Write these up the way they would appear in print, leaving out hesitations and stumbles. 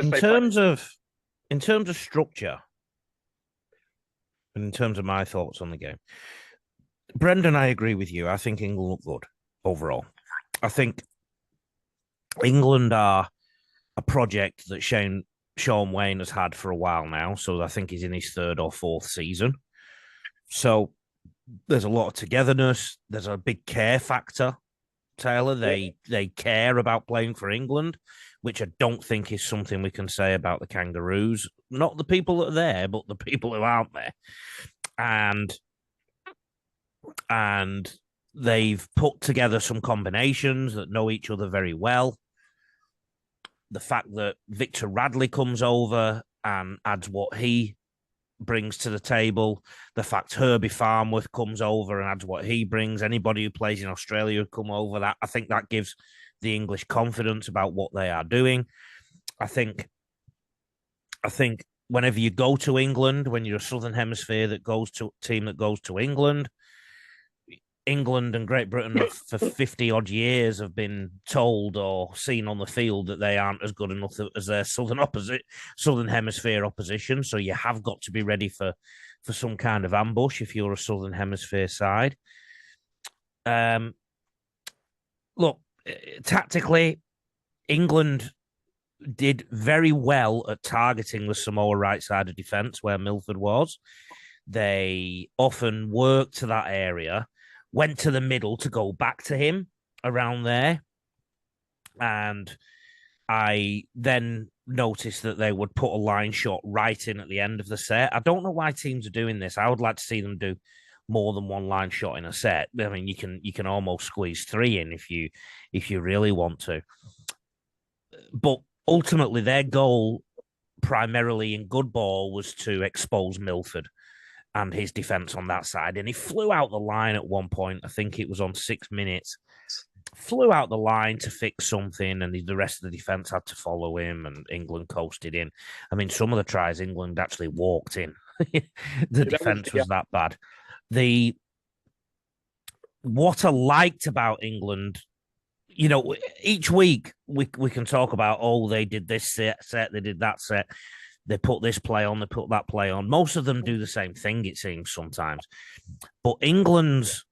in They play. terms of in terms of structure and in terms of my thoughts on the game, Brendan, I agree with you. I think England look good overall. I think England are a project that Sean Wayne has had for a while now. So I think he's in his third or fourth season. So there's a lot of togetherness. There's a big care factor. Taylor, they care about playing for England, which I don't think is something we can say about the Kangaroos. Not the people that are there, but the people who aren't there. And and they've put together some combinations that know each other very well. The fact that Victor Radley comes over and adds what he brings to the table, the fact Herbie Farmworth comes over and adds what he brings, anybody who plays in Australia would come over, that I think that gives the English confidence about what they are doing. I think whenever you go to England, when you're a Southern Hemisphere that goes to team that goes to England and Great Britain for 50 odd years have been told or seen on the field that they aren't as good enough as their Southern Hemisphere opposition. So you have got to be ready for some kind of ambush if you're a Southern Hemisphere side. Look, tactically, England did very well at targeting the Samoa right side of defence where Milford was. They often worked to that area, went to the middle to go back to him around there. And I then noticed that they would put a line shot right in at the end of the set. I don't know why teams are doing this. I would like to see them do more than one line shot in a set. I mean, you can almost squeeze three in if you really want to. But ultimately, their goal, primarily in good ball, was to expose Milford and his defense on that side. And he flew out the line at one point. I think it was on 6 minutes. Flew out the line to fix something, and the rest of the defense had to follow him, and England coasted in. I mean, some of the tries England actually walked in. The defense was that bad. What I liked about England, each week we can talk about, oh, they did this set, they did that set, they put this play on, they put that play on. Most of them do the same thing, it seems sometimes. But England's,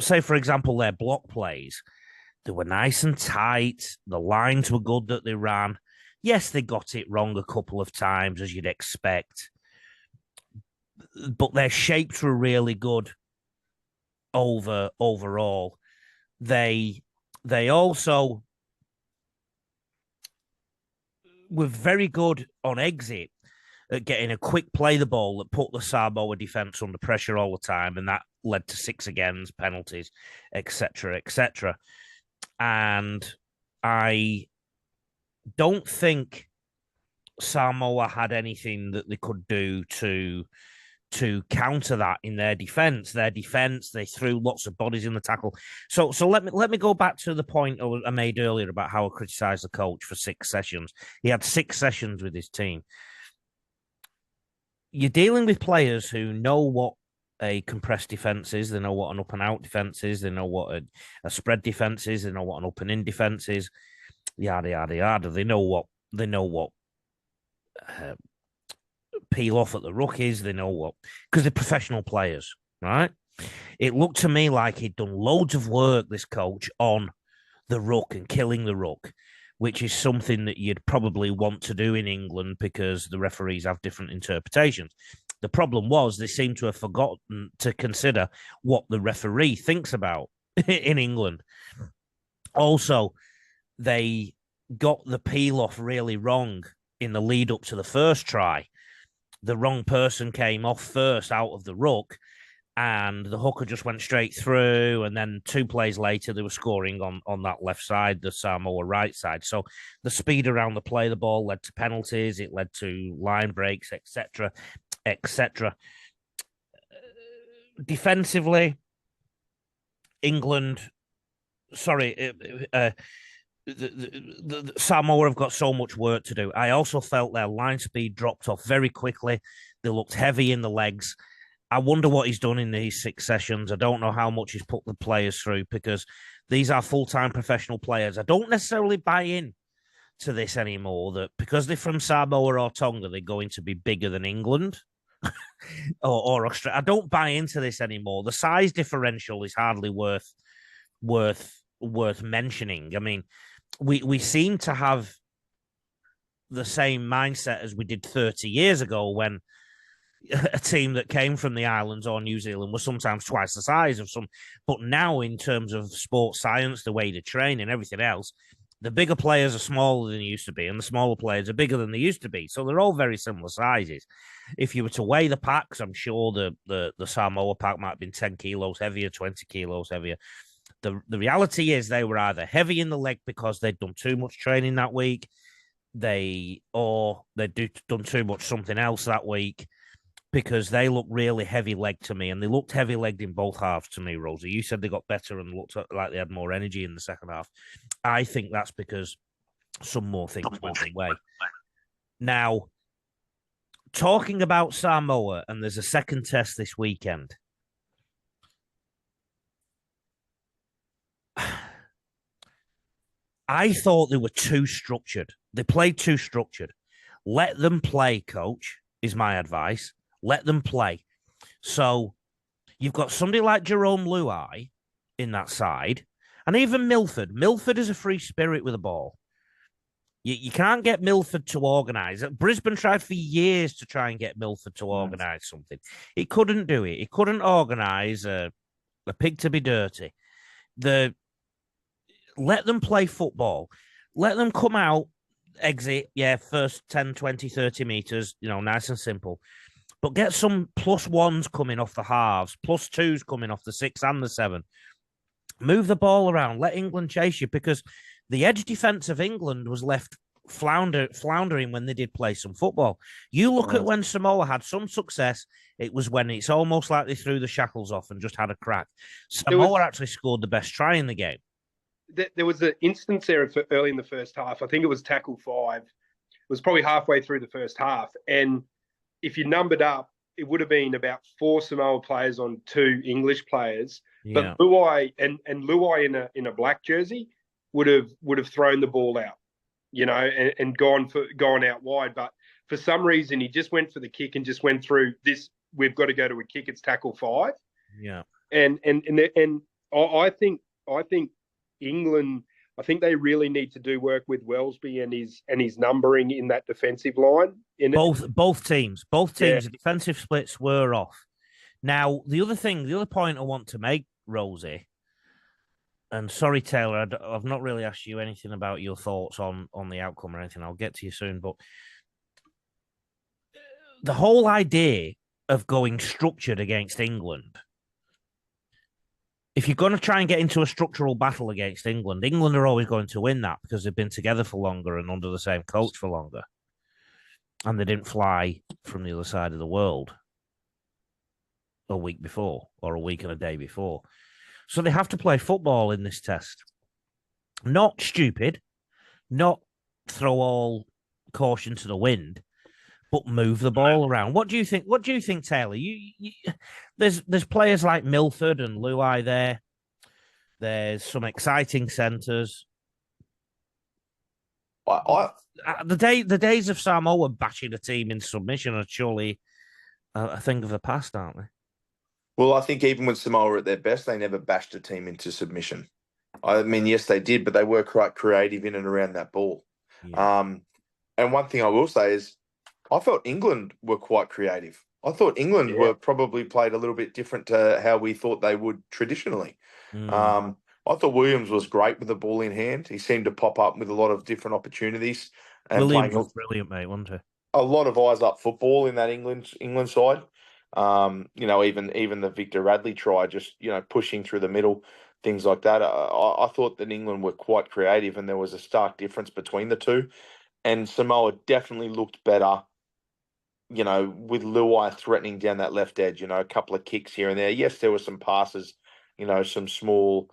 say for example, their block plays, they were nice and tight. The lines were good that they ran. Yes, they got it wrong a couple of times, as you'd expect, but their shapes were really good overall. They also were very good on exit at getting a quick play the ball that put the Samoa defense under pressure all the time, and that led to six agains, penalties, etc., etc. And I don't think Samoa had anything that they could do to counter that in their defense. They threw lots of bodies in the tackle. So let me go back to the point I made earlier about how I criticised the coach for 6 sessions. He had 6 sessions with his team. You're dealing with players who know what a compressed defense is. They know what an up and out defense is. They know what a spread defense is. They know what an up and in defense is. Yada yada yada. They know what peel off at the ruck is. They know what, because they're professional players, right? It looked to me like he'd done loads of work, this coach, on the ruck and killing the ruck, which is something that you'd probably want to do in England because the referees have different interpretations. The problem was they seem to have forgotten to consider what the referee thinks about in England. Also, they got the peel off really wrong in the lead up to the first try. The wrong person came off first out of the ruck, and the hooker just went straight through. And then 2 plays later, they were scoring on that left side, the Samoa right side. So the speed around the play the ball led to penalties. It led to line breaks, etc., etc. Defensively, England, the Samoa have got so much work to do. I also felt their line speed dropped off very quickly. They looked heavy in the legs. I wonder what he's done in these 6 sessions. I don't know how much he's put the players through, because these are full-time professional players. I don't necessarily buy in to this anymore that because they're from Samoa or Tonga, they're going to be bigger than England or Australia. I don't buy into this anymore. The size differential is hardly worth mentioning. I mean, we seem to have the same mindset as we did 30 years ago when a team that came from the islands or New Zealand was sometimes twice the size of some. But now, in terms of sports science, the way to train and everything else, the bigger players are smaller than they used to be, and the smaller players are bigger than they used to be. So they're all very similar sizes. If you were to weigh the packs, I'm sure the Samoa pack might have been 10 kilos heavier, 20 kilos heavier. The reality is they were either heavy in the leg because they'd done too much training that week, they'd done too much something else that week, because they look really heavy legged to me, and they looked heavy legged in both halves to me, Rosie. You said they got better and looked like they had more energy in the second half. I think that's because some more things went away. Now, talking about Samoa, and there's a second test this weekend. I thought they were too structured. They played too structured. Let them play, coach, is my advice. Let them play. So you've got somebody like Jerome Luai in that side, and even Milford. Milford is a free spirit with a ball. You can't get Milford to organise. Brisbane tried for years to try and get Milford to organise something. He couldn't do it. He couldn't organise a pig to be dirty. Let them play football. Let them come out, exit, first 10, 20, 30 metres, nice and simple. But get some plus ones coming off the halves, plus twos coming off the 6 and the 7. Move the ball around. Let England chase you, because the edge defence of England was left floundering when they did play some football. You look at when Samoa had some success, it was when it's almost like they threw the shackles off and just had a crack. Samoa actually scored the best try in the game. There was an instance there early in the first half. I think it was tackle 5. It was probably halfway through the first half. And if you numbered up, it would have been about 4 Samoa players on 2 English players. Yeah. But Luai and Luai in a black jersey would have thrown the ball out, and gone out wide. But for some reason, he just went for the kick and just went through this. We've got to go to a kick. It's tackle 5. Yeah. And I think England, I think they really need to do work with Wellesby and his numbering in that defensive line. Both teams, the defensive splits were off. Now, the other point I want to make, Rosie, and sorry, Taylor, I've not really asked you anything about your thoughts on the outcome or anything. I'll get to you soon, but the whole idea of going structured against England, if you're going to try and get into a structural battle against England, England are always going to win that because they've been together for longer and under the same coach for longer. And they didn't fly from the other side of the world a week before or a week and a day before. So they have to play football in this test. Not stupid, not throw all caution to the wind, but move the ball around. What do you think? What do you think, Taylor? There's players like Milford and Luai there. There's some exciting centres. The days of Samoa bashing a team in submission are surely a thing of the past, aren't they? Well, I think even when Samoa were at their best, they never bashed a team into submission. I mean, yes, they did, but they were quite creative in and around that ball. Yeah. And one thing I will say is I felt England were quite creative. I thought England were probably played a little bit different to how we thought they would traditionally. I thought Williams was great with the ball in hand. He seemed to pop up with a lot of different opportunities. And Williams was brilliant, mate, wasn't he? A lot of eyes up football in that England side. Even the Victor Radley try, just pushing through the middle, things like that. I thought that England were quite creative, and there was a stark difference between the two. And Samoa definitely looked better, with Luai threatening down that left edge. A couple of kicks here and there. Yes, there were some passes, some small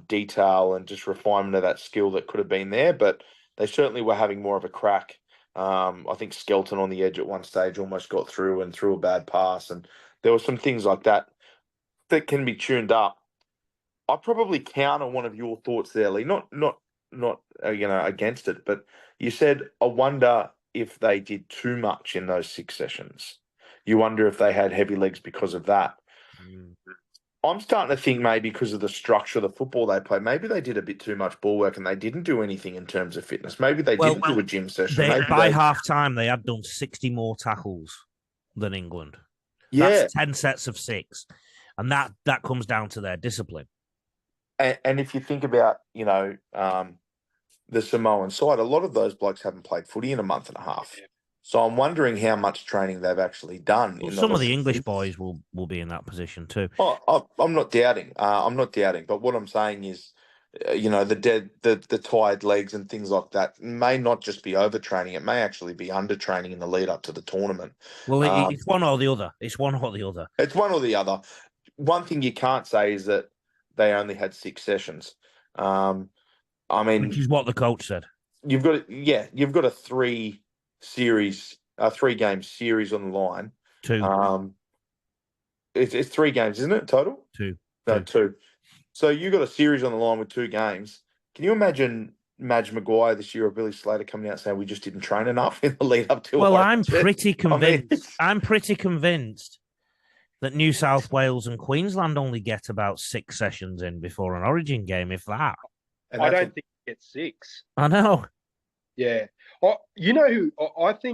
detail and just refinement of that skill that could have been there, but they certainly were having more of a crack. I think Skelton on the edge at one stage almost got through and threw a bad pass, and there were some things like that can be tuned up. I probably counter one of your thoughts there, Lee. Not against it, but you said, I wonder if they did too much in those 6 sessions. You wonder if they had heavy legs because of that. I'm starting to think maybe because of the structure of the football they play, maybe they did a bit too much ball work and they didn't do anything in terms of fitness. Maybe they didn't do a gym session. By half time, they had done 60 more tackles than England. Yeah. That's 10 sets of 6. And that comes down to their discipline. And if you think about, the Samoan side, a lot of those blokes haven't played footy in a month and a half. So I'm wondering how much training they've actually done. Well, some of the English boys will be in that position too. Oh, I'm not doubting. But what I'm saying is, the tired legs and things like that may not just be overtraining. It may actually be undertraining in the lead up to the tournament. Well, it's one or the other. It's one or the other. It's one or the other. One thing you can't say is that they only had 6 sessions. Which is what the coach said. You've got a 3-game series on the line. 2. It's 3 games, isn't it, total? 2. No, 2. So you've got a series on the line with 2 games. Can you imagine Madge Maguire this year or Billy Slater coming out saying we just didn't train enough in the lead up to? Well, I'm pretty convinced. I'm pretty convinced that New South Wales and Queensland only get about 6 sessions in before an Origin game, if that. I don't think you get 6. I know. Yeah. You know who I think